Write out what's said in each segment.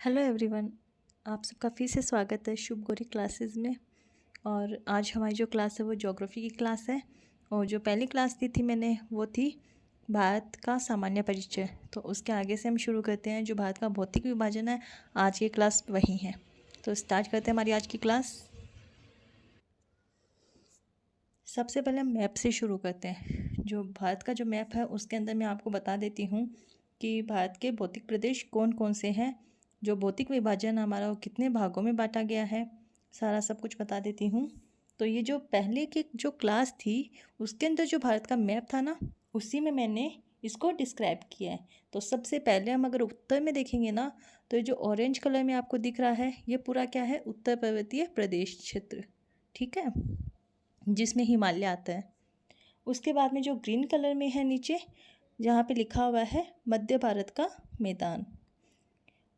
Hello everyone. आप सबका फिर से स्वागत है शुभ गौरी क्लासेस में। और आज हमारी जो क्लास है वो ज्योग्राफी की क्लास है। और जो पहली क्लास दी थी मैंने वो थी भारत का सामान्य परिचय। तो उसके आगे से हम शुरू करते हैं जो भारत का भौतिक विभाजन है। आज की क्लास वही है, तो स्टार्ट करते हैं हमारी आज की क्लास। सबसे पहले हम मैप से शुरू करते हैं। जो भारत का जो मैप है उसके अंदर मैं आपको बता देती हूँ कि भारत के भौतिक प्रदेश कौन कौन से हैं, जो भौतिक विभाजन हमारा वो कितने भागों में बांटा गया है, सारा सब कुछ बता देती हूँ। तो ये जो पहले की जो क्लास थी उसके अंदर जो भारत का मैप था ना, उसी में मैंने इसको डिस्क्राइब किया है। तो सबसे पहले हम अगर उत्तर में देखेंगे ना, तो ये जो ऑरेंज कलर में आपको दिख रहा है ये पूरा क्या है, उत्तर पर्वतीय प्रदेश क्षेत्र, ठीक है, जिसमें हिमालय आता है। उसके बाद में जो ग्रीन कलर में है नीचे, जहाँ पे लिखा हुआ है मध्य भारत का मैदान।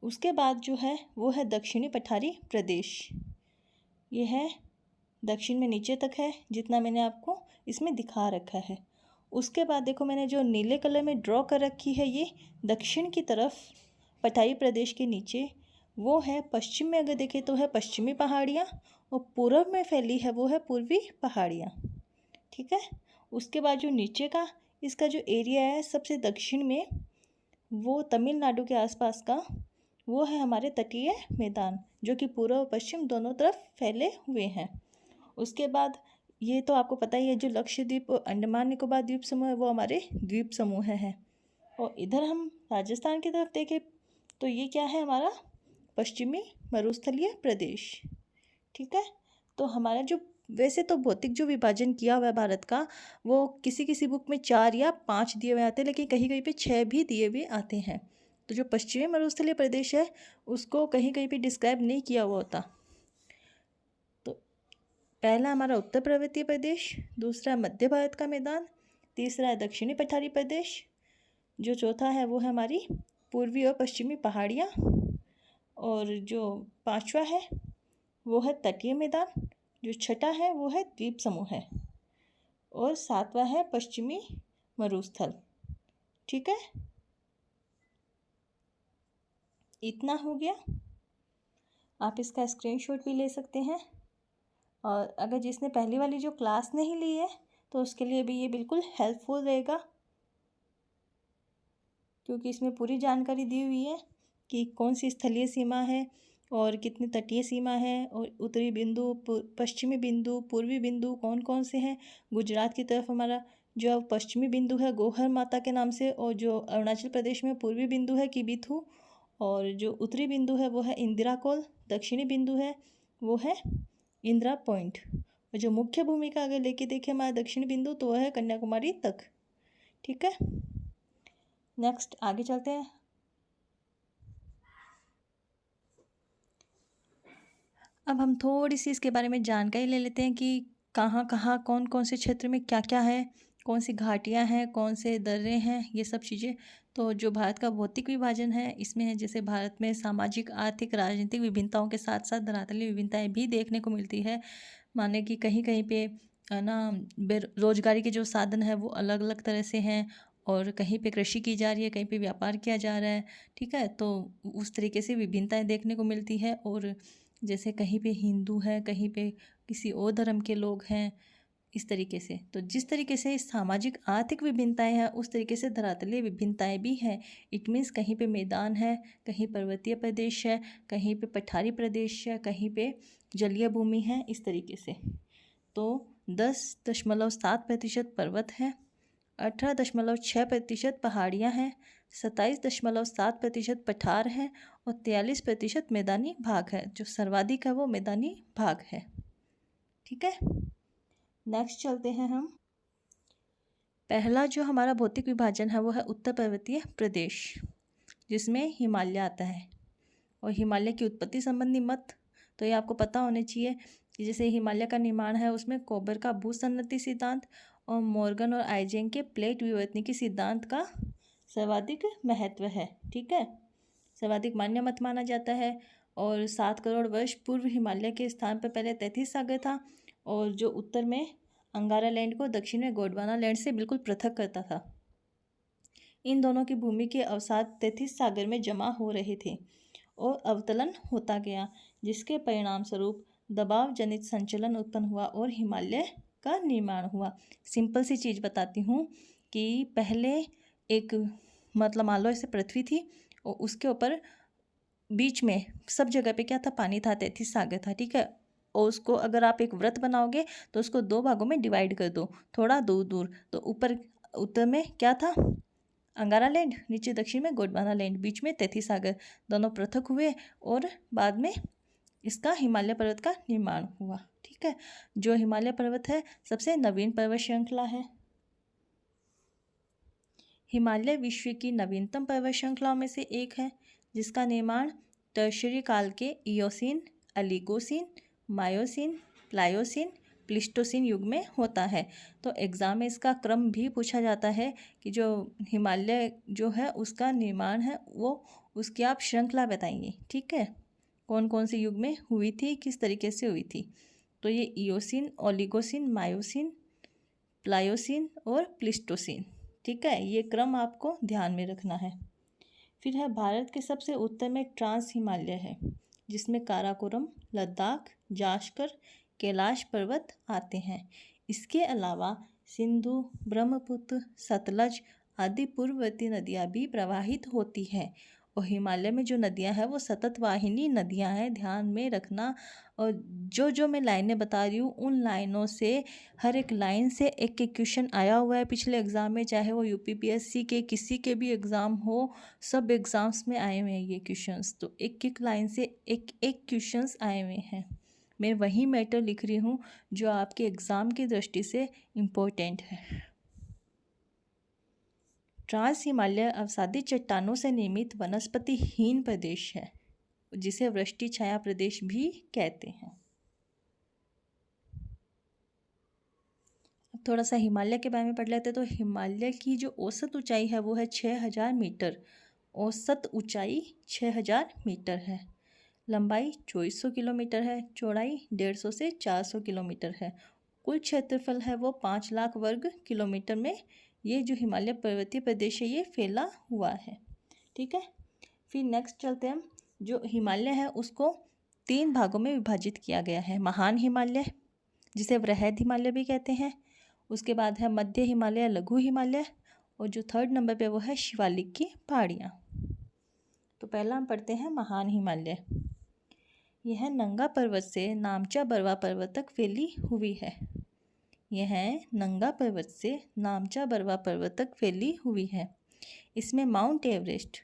उसके बाद जो है वो है दक्षिणी पठारी प्रदेश। ये है दक्षिण में नीचे तक है, जितना मैंने आपको इसमें दिखा रखा है। उसके बाद देखो मैंने जो नीले कलर में ड्रॉ कर रखी है, ये दक्षिण की तरफ पठारी प्रदेश के नीचे वो है। पश्चिम में अगर देखें तो है पश्चिमी पहाड़ियाँ, और पूर्व में फैली है वो है पूर्वी पहाड़ियाँ, ठीक है। उसके बाद जो नीचे का इसका जो एरिया है सबसे दक्षिण में, वो तमिलनाडु के आसपास का वो है हमारे तटीय मैदान, जो कि पूर्व और पश्चिम दोनों तरफ फैले हुए हैं। उसके बाद ये तो आपको पता ही है, जो लक्षद्वीप और अंडमान निकोबार द्वीप समूह है वो हमारे द्वीप समूह हैं। और इधर हम राजस्थान की तरफ देखें तो ये क्या है, हमारा पश्चिमी मरुस्थलीय प्रदेश, ठीक है। तो हमारा जो वैसे तो भौतिक जो विभाजन किया हुआ है भारत का, वो किसी किसी बुक में 4 या 5 दिए हुए आते हैं, लेकिन कहीं कहीं पे 6 भी दिए हुए आते हैं। तो जो पश्चिमी मरुस्थलीय प्रदेश है उसको कहीं कहीं पे डिस्क्राइब नहीं किया हुआ होता। तो पहला हमारा उत्तर पर्वतीय प्रदेश, दूसरा मध्य भारत का मैदान, तीसरा है दक्षिणी पठारी प्रदेश, जो चौथा है वो है हमारी पूर्वी और पश्चिमी पहाड़ियाँ, और जो पांचवा है वो है तटीय मैदान, जो छठा है वो है द्वीप समूह है, और सातवां है पश्चिमी मरुस्थल, ठीक है। इतना हो गया। आप इसका स्क्रीनशॉट भी ले सकते हैं। और अगर जिसने पहली वाली जो क्लास नहीं ली है तो उसके लिए भी ये बिल्कुल हेल्पफुल रहेगा, क्योंकि इसमें पूरी जानकारी दी हुई है कि कौन सी स्थलीय सीमा है और कितनी तटीय सीमा है, और उत्तरी बिंदु, पश्चिमी बिंदु, पूर्वी बिंदु कौन कौन से हैं। गुजरात की तरफ हमारा जो पश्चिमी बिंदु है गोहर माता के नाम से, और जो अरुणाचल प्रदेश में पूर्वी बिंदु है किबिथु, और जो उत्तरी बिंदु है वो है इंदिरा कोल, दक्षिणी बिंदु है वो है इंदिरा पॉइंट, और जो मुख्य भूमिका अगर लेके देखें हमारा दक्षिणी बिंदु तो वह है कन्याकुमारी तक, ठीक है। नेक्स्ट आगे चलते हैं। अब हम थोड़ी सी इसके बारे में जानकारी ले लेते हैं कि कहाँ कहाँ कौन कौन से क्षेत्र में क्या क्या है, कौन सी घाटियाँ हैं, कौन से दर्रे हैं, ये सब चीज़ें। तो जो भारत का भौतिक विभाजन है इसमें है, जैसे भारत में सामाजिक, आर्थिक, राजनीतिक विभिन्नताओं के साथ साथ धरातलीय विभिन्नताएं भी देखने को मिलती है। माने कि कहीं कहीं पे ना बेरोजगारी के जो साधन है वो अलग अलग तरह से हैं, और कहीं पे कृषि की जा रही है, कहीं पे व्यापार किया जा रहा है, ठीक है। तो उस तरीके से विभिन्नताएं देखने को मिलती है। और जैसे कहीं पे हिंदू है, कहीं पे किसी और धर्म के लोग हैं, इस तरीके से। तो जिस तरीके से सामाजिक आर्थिक विभिन्नताएं हैं उस तरीके से धरातलीय विभिन्नताएं भी हैं। इट मीन्स कहीं पे मैदान है, कहीं पर्वतीय प्रदेश है, कहीं पे पठारी प्रदेश है, कहीं पे जलीय भूमि है, इस तरीके से। तो 10.7% पर्वत है, 18.6% पहाड़ियाँ हैं, 27.7% पठार हैं, और 43% मैदानी भाग है। जो सर्वाधिक है वो मैदानी भाग है, ठीक है। नेक्स्ट चलते हैं हम। पहला जो हमारा भौतिक विभाजन है वो है उत्तर पर्वतीय प्रदेश, जिसमें हिमालय आता है। और हिमालय की उत्पत्ति संबंधी मत तो ये आपको पता होने चाहिए कि जैसे हिमालय का निर्माण है उसमें कोबर का भूसन्नति सिद्धांत और मॉर्गन और आइजेंग के प्लेट विवर्तनिकी सिद्धांत का सर्वाधिक महत्व है, ठीक है। सर्वाधिक मान्य मत माना जाता है। और 7 करोड़ वर्ष पूर्व हिमालय के स्थान पर पहले 33 सागर था, और जो उत्तर में अंगारा लैंड को दक्षिण में गोंडवाना लैंड से बिल्कुल पृथक करता था। इन दोनों की भूमि के अवसाद 33 सागर में जमा हो रहे थे, और अवतलन होता गया, जिसके परिणाम स्वरूप दबाव जनित संचलन उत्पन्न हुआ और हिमालय का निर्माण हुआ। सिंपल सी चीज़ बताती हूँ कि पहले एक मतलब मान लो ऐसे पृथ्वी थी और उसके ऊपर बीच में सब जगह पे क्या था, पानी था, तैतीस सागर था, ठीक है। और उसको अगर आप एक व्रत बनाओगे तो उसको 2 भागों में डिवाइड कर दो, थोड़ा दूर दूर। तो ऊपर उत्तर में क्या था, अंगारा लैंड, नीचे दक्षिण में गोंडवाना लैंड, बीच में 33 सागर, दोनों पृथक हुए और बाद में इसका हिमालय पर्वत का निर्माण हुआ, ठीक है। जो हिमालय पर्वत है सबसे नवीन पर्वत श्रृंखला है। हिमालय विश्व की नवीनतम पर्वत श्रृंखलाओं में से एक है, जिसका निर्माण टर्शियरी काल के इयोसीन, एलिगोसीन, मायोसीन, प्लायोसीन, प्लीस्टोसीन युग में होता है। तो एग्ज़ाम में इसका क्रम भी पूछा जाता है कि जो हिमालय जो है उसका निर्माण है वो उसकी आप श्रृंखला बताइए, ठीक है, कौन कौन से युग में हुई थी, किस तरीके से हुई थी। तो ये इयोसीन, ओलिगोसीन, मायोसीन, प्लायोसीन और प्लीस्टोसीन, ठीक है, ये क्रम आपको ध्यान में रखना है। फिर है भारत के सबसे उत्तर में ट्रांस हिमालय है, जिसमें काराकोरम, लद्दाख, जाश्कर, कैलाश पर्वत आते हैं। इसके अलावा सिंधु, ब्रह्मपुत्र, सतलज आदि पूर्ववर्ती नदियाँ भी प्रवाहित होती हैं। और हिमालय में जो नदियाँ हैं वो सतत वाहिनी नदियाँ हैं, ध्यान में रखना। और जो मैं लाइनें बता रही हूँ उन लाइनों से हर एक लाइन से एक एक क्वेश्चन आया हुआ है पिछले एग्ज़ाम में, चाहे वो यूपीपीएससी के किसी के भी एग्ज़ाम हो, सब एग्ज़ाम्स में आए हुए हैं ये क्वेश्चंस। तो एक एक लाइन से एक एक क्वेश्चंस आए हुए हैं। मैं वही मैटर लिख रही हूँ जो आपके एग्ज़ाम की दृष्टि से इम्पोर्टेंट है। ट्रांस हिमालय अवसादी चट्टानों से निर्मित वनस्पतिहीन प्रदेश है, जिसे वृष्टि छाया प्रदेश भी कहते हैं। अब थोड़ा सा हिमालय के बारे में पढ़ लेते हैं। तो हिमालय की जो औसत ऊंचाई है वो है 6000 मीटर। औसत ऊंचाई 6000 मीटर है। लंबाई 2400 किलोमीटर है। चौड़ाई 150 से 400 किलोमीटर है। कुल क्षेत्रफल है वो 5 लाख वर्ग किलोमीटर में ये जो हिमालय पर्वतीय प्रदेश है ये फैला हुआ है, ठीक है। फिर नेक्स्ट चलते हैं। जो हिमालय है उसको 3 भागों में विभाजित किया गया है। महान हिमालय, जिसे वृहद हिमालय भी कहते हैं। उसके बाद है मध्य हिमालय, लघु हिमालय, और जो 3rd नंबर पे वो है शिवालिक की पहाड़ियाँ। तो पहला हम पढ़ते हैं महान हिमालय। यह नंगा पर्वत से नामचा बरवा पर्वत तक फैली हुई है। यह नंगा पर्वत से नामचा बरवा पर्वत तक फैली हुई है। इसमें माउंट एवरेस्ट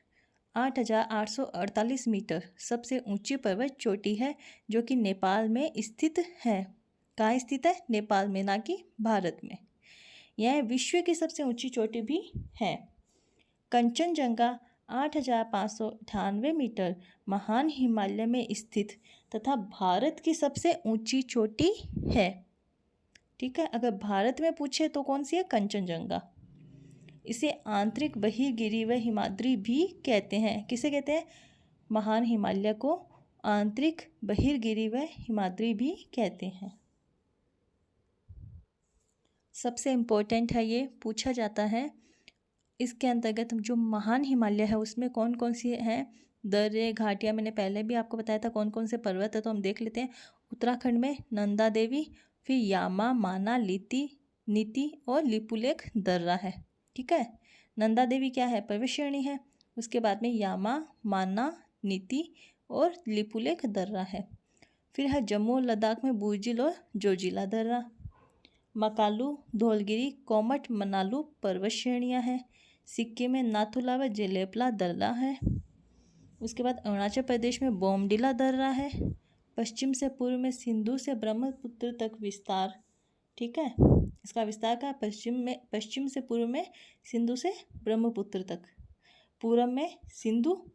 8848 मीटर सबसे ऊंची पर्वत चोटी है, जो कि नेपाल में स्थित है। कहाँ स्थित है? नेपाल में, ना कि भारत में। यह विश्व की सबसे ऊंची चोटी भी है। कंचनजंगा 8598 मीटर महान हिमालय में स्थित तथा भारत की सबसे ऊंची चोटी है, ठीक है। अगर भारत में पूछे तो कौन सी है? कंचनजंगा। इसे आंतरिक बहिर्गिरि व हिमाद्री भी कहते हैं। किसे कहते हैं? महान हिमालय को आंतरिक बहिर्गिरि व हिमाद्री भी कहते हैं। सबसे इम्पोर्टेंट है, ये पूछा जाता है। इसके अंतर्गत जो महान हिमालय है उसमें कौन कौन सी हैं दर्रे, घाटियाँ, मैंने पहले भी आपको बताया था कौन कौन से पर्वत है, तो हम देख लेते हैं। उत्तराखंड में नंदा देवी, फिर यामा, माना, नीति और लिपुलेख दर्रा है, ठीक है। नंदा देवी क्या है? पर्वत श्रेणी है। उसके बाद में यामा, माना, नीति और लिपुलेख दर्रा है। फिर है जम्मू और लद्दाख में बुर्जिल और जोजिला दर्रा। मकालू, धौलगिरी, कोमट, मनालू पर्वत श्रेणियाँ हैं। सिक्किम में नाथुला व जेलेपला दर्रा है। उसके बाद अरुणाचल प्रदेश में बोमडिला दर्रा है। पश्चिम से पूर्व में सिंधु से ब्रह्मपुत्र तक विस्तार, ठीक है। इसका विस्तार का पश्चिम से पूर्व में सिंधु से ब्रह्मपुत्र तक, पश्चिम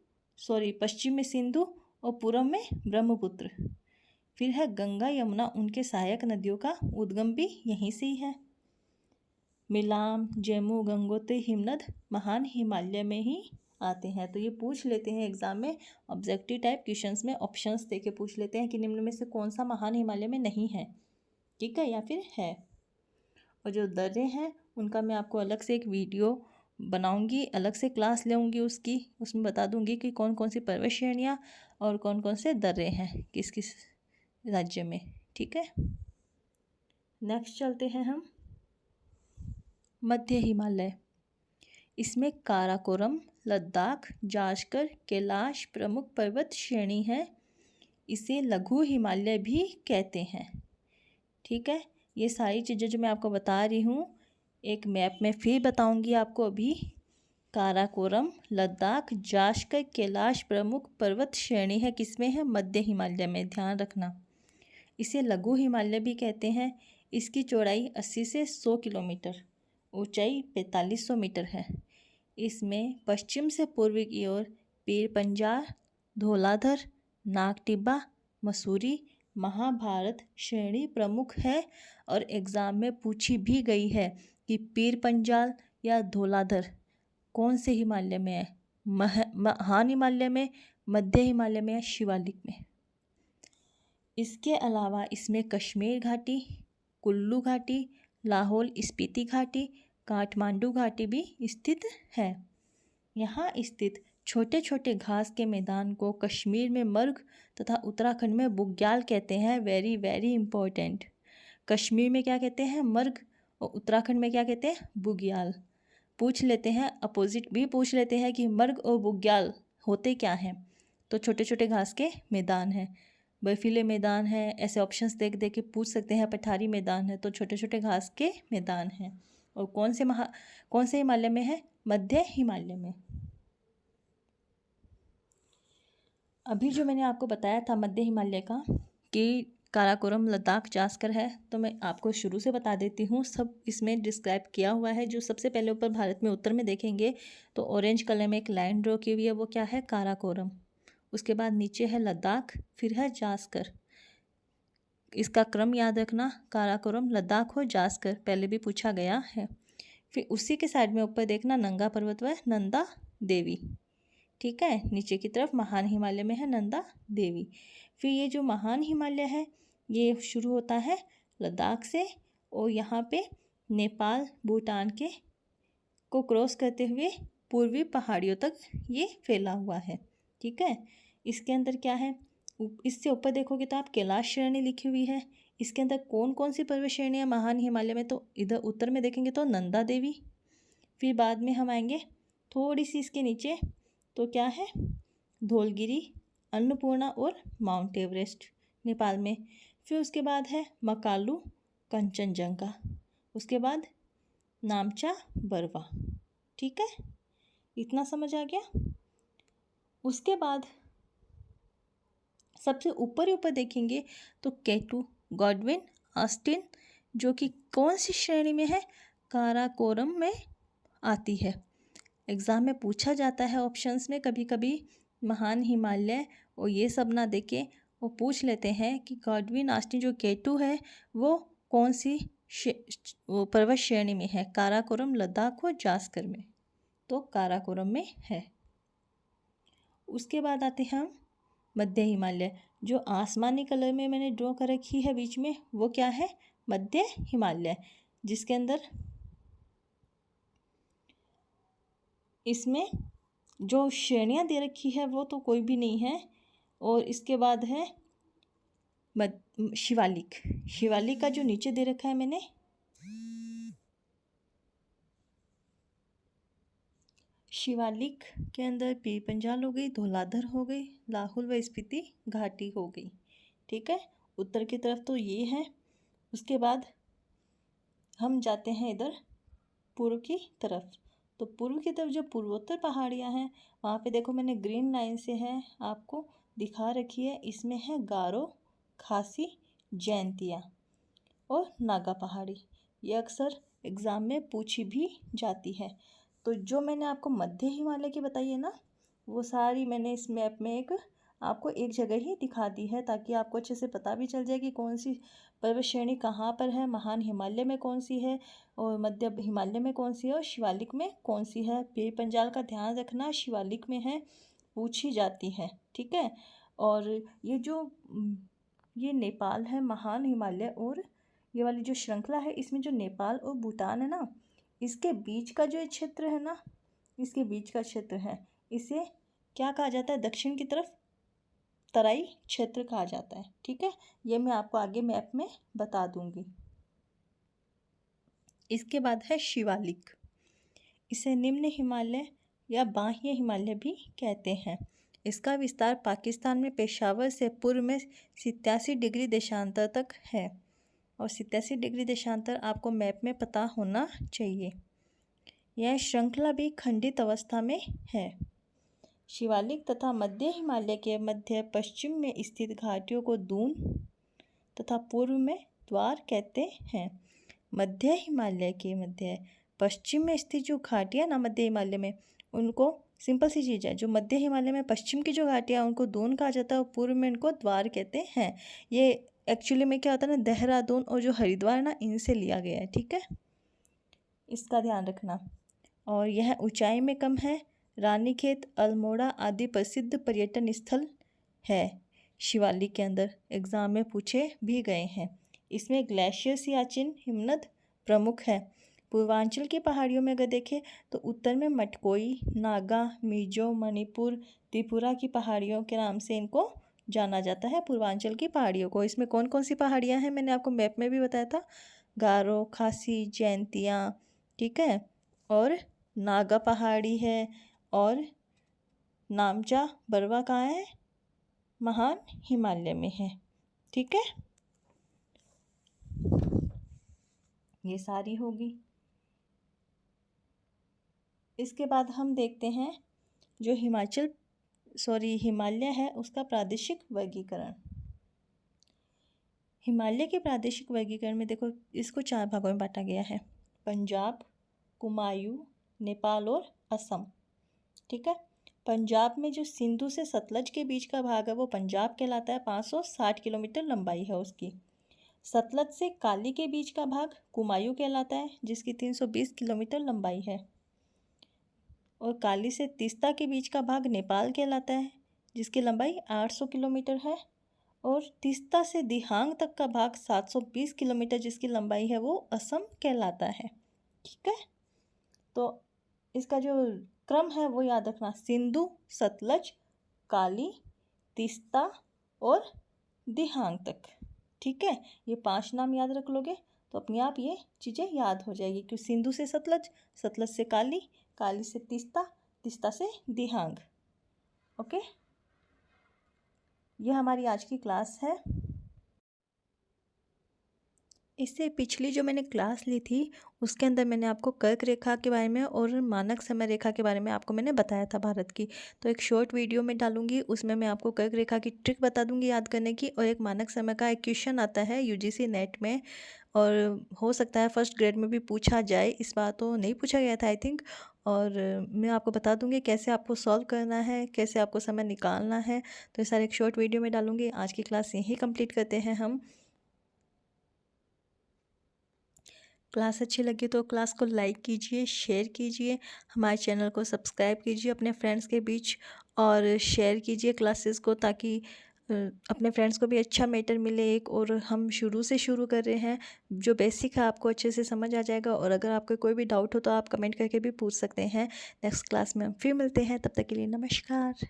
में सिंधु और पूर्व में ब्रह्मपुत्र। फिर है गंगा, यमुना, उनके सहायक नदियों का उद्गम भी यहीं से ही है। मिलाम, जम्मू, गंगोत्री, हिमनद महान हिमालय में ही आते हैं। तो ये पूछ लेते हैं एग्जाम में, ऑब्जेक्टिव टाइप क्वेश्चंस में ऑप्शंस देके पूछ लेते हैं कि निम्न में से कौन सा महान हिमालय में नहीं है, ठीक है, या फिर है। और जो दर्रे हैं उनका मैं आपको अलग से एक वीडियो बनाऊंगी, अलग से क्लास लेऊंगी उसकी, उसमें बता दूंगी कि कौन कौन सी पर्वत श्रेणियाँ और कौन कौन से दर्रे हैं किस किस राज्य में। ठीक है, नेक्स्ट चलते हैं हम मध्य हिमालय। इसमें काराकोरम, लद्दाख, जास्कर, कैलाश प्रमुख पर्वत श्रेणी है। इसे लघु हिमालय भी कहते हैं। ठीक है, ये सारी चीज़ें जो मैं आपको बता रही हूँ एक मैप में फिर बताऊंगी आपको अभी। काराकोरम, लद्दाख, जास्कर, कैलाश प्रमुख पर्वत श्रेणी है किसमें है? मध्य हिमालय में, ध्यान रखना। इसे लघु हिमालय भी कहते हैं। इसकी चौड़ाई 80 से 100 किलोमीटर, ऊंचाई 4500 मीटर है। इसमें पश्चिम से पूर्व की ओर पीर पंजाल, धौलाधर, नागटिब्बा, मसूरी, महाभारत श्रेणी प्रमुख है। और एग्ज़ाम में पूछी भी गई है कि पीर पंजाल या धौलाधर कौन से हिमालय में है? महान हिमालय में, मध्य हिमालय में या शिवालिक में? इसके अलावा इसमें कश्मीर घाटी, कुल्लू घाटी, लाहौल स्पीति घाटी, काठमांडू घाटी भी स्थित है। यहाँ स्थित छोटे छोटे घास के मैदान को कश्मीर में मर्ग तथा उत्तराखंड में बुग्याल कहते हैं। Very very important. कश्मीर में क्या कहते हैं? मर्ग, और उत्तराखंड में क्या कहते हैं? बुग्याल। पूछ लेते हैं, अपोजिट भी पूछ लेते हैं कि मर्ग और बुग्याल होते क्या हैं। तो छोटे छोटे घास के मैदान हैं, बर्फीले मैदान है, ऐसे ऑप्शंस देख देख के पूछ सकते हैं। पठारी मैदान है, तो छोटे छोटे घास के मैदान हैं। और कौन से हिमालय में है? मध्य हिमालय में। अभी जो मैंने आपको बताया था मध्य हिमालय का कि काराकोरम, लद्दाख, जास्कर है, तो मैं आपको शुरू से बता देती हूँ। सब इसमें डिस्क्राइब किया हुआ है। जो सबसे पहले ऊपर भारत में उत्तर में देखेंगे तो ऑरेंज कलर में एक लाइन ड्रॉ की हुई है, वो क्या है? काराकोरम। उसके बाद नीचे है लद्दाख, फिर है जास्कर। इसका क्रम याद रखना, काराकोरम, लद्दाख और जास्कर, पहले भी पूछा गया है। फिर उसी के साइड में ऊपर देखना नंगा पर्वत व नंदा देवी। ठीक है, नीचे की तरफ महान हिमालय में है नंदा देवी। फिर ये जो महान हिमालय है ये शुरू होता है लद्दाख से और यहाँ पे नेपाल, भूटान के को क्रॉस करते हुए पूर्वी पहाड़ियों तक ये फैला हुआ है। ठीक है, इसके अंदर क्या है? इससे ऊपर देखोगे तो आप कैलाश श्रेणी लिखी हुई है। इसके अंदर कौन कौन सी पर्वत श्रेणियाँ महान हिमालय में? तो इधर उत्तर में देखेंगे तो नंदा देवी। फिर बाद में हम आएंगे थोड़ी सी इसके नीचे, तो क्या है? धौलगिरी, अन्नपूर्णा और माउंट एवरेस्ट नेपाल में। फिर उसके बाद है मकालू, कंचनजंगा। उसके बाद नामचा, बरवा। ठीक है, इतना समझ आ गया। उसके बाद सबसे ऊपर देखेंगे तो केटू, गॉडविन, ऑस्टिन, जो कि कौन सी श्रेणी में है? काराकोरम में आती है। एग्ज़ाम में पूछा जाता है ऑप्शंस में कभी कभी महान हिमालय और ये सब ना देके वो पूछ लेते हैं कि गॉडविन, ऑस्टिन, जो केटू है वो कौन सी पर्वत श्रेणी में है? काराकोरम, लद्दाख और जास्कर में। तो काराकोरम में है। उसके बाद आते हैं हम मध्य हिमालय। जो आसमानी कलर में मैंने ड्रॉ कर रखी है बीच में, वो क्या है? मध्य हिमालय, जिसके अंदर इसमें जो श्रेणियाँ दे रखी है वो तो कोई भी नहीं है। और इसके बाद है शिवालिक। शिवालिक का जो नीचे दे रखा है मैंने, शिवालिक के अंदर पीर पंजाल हो गई, धौलाधर हो गई, लाहौल व स्पीति घाटी हो गई। ठीक है, उत्तर की तरफ तो ये है। उसके बाद हम जाते हैं इधर पूर्व की तरफ। तो पूर्व की तरफ जो पूर्वोत्तर पहाड़ियाँ हैं वहाँ पे देखो मैंने ग्रीन लाइन से है आपको दिखा रखी है। इसमें है गारो, खासी, जैंतिया और नागा पहाड़ी। ये अक्सर एग्ज़ाम में पूछी भी जाती है। तो जो मैंने आपको मध्य हिमालय की बताई है ना, वो सारी मैंने इस मैप में आपको एक जगह ही दिखा दी है, ताकि आपको अच्छे से पता भी चल जाए कि कौन सी पर्वत श्रेणी कहाँ पर है, महान हिमालय में कौन सी है और मध्य हिमालय में कौन सी है और शिवालिक में कौन सी है। पीर पंजाल का ध्यान रखना, शिवालिक में है, पूछी जाती है। ठीक है, और ये नेपाल है महान हिमालय, और ये वाली जो श्रृंखला है इसमें जो नेपाल और भूटान है ना, इसके बीच का जो क्षेत्र है ना, इसके बीच का क्षेत्र है, इसे क्या कहा जाता है? दक्षिण की तरफ तराई क्षेत्र कहा जाता है। ठीक है, ये मैं आपको आगे मैप में बता दूंगी। इसके बाद है शिवालिक। इसे निम्न हिमालय या बाह्य हिमालय भी कहते हैं। इसका विस्तार पाकिस्तान में पेशावर से पूर्व में 87 डिग्री देशांतर तक है, और 87 डिग्री देशांतर आपको मैप में पता होना चाहिए। यह श्रृंखला भी खंडित अवस्था में है। शिवालिक तथा मध्य हिमालय के मध्य पश्चिम में स्थित घाटियों को दून तथा पूर्व में द्वार कहते हैं। मध्य हिमालय के मध्य पश्चिम में स्थित जो घाटियाँ ना मध्य हिमालय में, उनको सिंपल सी चीज़ है, जो मध्य हिमालय में पश्चिम की जो घाटियाँ उनको दून कहा जाता है और पूर्व में इनको द्वार कहते हैं। ये एक्चुअली में क्या होता है ना, देहरादून और जो हरिद्वार ना, इनसे लिया गया है। ठीक है, इसका ध्यान रखना। और यह ऊंचाई में कम है। रानीखेत, अल्मोड़ा आदि प्रसिद्ध पर्यटन स्थल है शिवालिक के अंदर, एग्ज़ाम में पूछे भी गए हैं। इसमें ग्लेशियर सियाचिन हिमनद प्रमुख है। पूर्वांचल की पहाड़ियों में अगर देखें तो उत्तर में मटकोई, नागा, मिजो, मणिपुर, त्रिपुरा की पहाड़ियों के नाम से इनको जाना जाता है, पूर्वांचल की पहाड़ियों को। इसमें कौन कौन सी पहाड़ियाँ हैं मैंने आपको मैप में भी बताया था, गारो, खासी, जयंतिया, ठीक है, और नागा पहाड़ी है, और नामचा बरवा कहाँ है? महान हिमालय में है। ठीक है, ये सारी होगी। इसके बाद हम देखते हैं जो हिमालय है उसका प्रादेशिक वर्गीकरण। हिमालय के प्रादेशिक वर्गीकरण में देखो, इसको 4 भागों में बांटा गया है, पंजाब, कुमायूं, नेपाल और असम। ठीक है, पंजाब में जो सिंधु से सतलज के बीच का भाग है वो पंजाब कहलाता है, 560 किलोमीटर लंबाई है उसकी। सतलज से काली के बीच का भाग कुमायूं कहलाता है, जिसकी 320 किलोमीटर लंबाई है। और काली से तीस्ता के बीच का भाग नेपाल कहलाता है, जिसकी लंबाई 800 किलोमीटर है। और तीस्ता से दिहांग तक का भाग 720 किलोमीटर, जिसकी लंबाई है वो असम कहलाता है। ठीक है, तो इसका जो क्रम है वो याद रखना, सिंधु, सतलज, काली, तीस्ता और दिहांग तक। ठीक है, ये 5 नाम याद रख लोगे तो अपने आप ये चीज़ें याद हो जाएगी, कि सिंधु से सतलज, सतलज से काली, काली से तीस्ता, तीस्ता से दिहांग। ओके, ये हमारी आज की क्लास है। इससे पिछली जो मैंने क्लास ली थी उसके अंदर मैंने आपको कर्क रेखा के बारे में और मानक समय रेखा के बारे में आपको मैंने बताया था भारत की, तो एक शॉर्ट वीडियो में डालूंगी, उसमें मैं आपको कर्क रेखा की ट्रिक बता दूंगी याद करने की, और एक मानक समय का एक क्वेश्चन आता है यूजीसी नेट में, और हो सकता है फर्स्ट ग्रेड में भी पूछा जाए, इस बार तो नहीं पूछा गया था आई थिंक, और मैं आपको बता दूंगी कैसे आपको सॉल्व करना है, कैसे आपको समय निकालना है, तो ये सारे एक शॉर्ट वीडियो में डालूंगी। आज की क्लास यहीं कंप्लीट करते हैं हम। क्लास अच्छी लगी तो क्लास को लाइक कीजिए, शेयर कीजिए, हमारे चैनल को सब्सक्राइब कीजिए अपने फ्रेंड्स के बीच, और शेयर कीजिए क्लासेस को, ताकि अपने फ्रेंड्स को भी अच्छा मैटर मिले एक, और हम शुरू से शुरू कर रहे हैं, जो बेसिक है आपको अच्छे से समझ आ जाएगा। और अगर आपको कोई भी डाउट हो तो आप कमेंट करके भी पूछ सकते हैं। नेक्स्ट क्लास में हम फिर मिलते हैं, तब तक के लिए नमस्कार।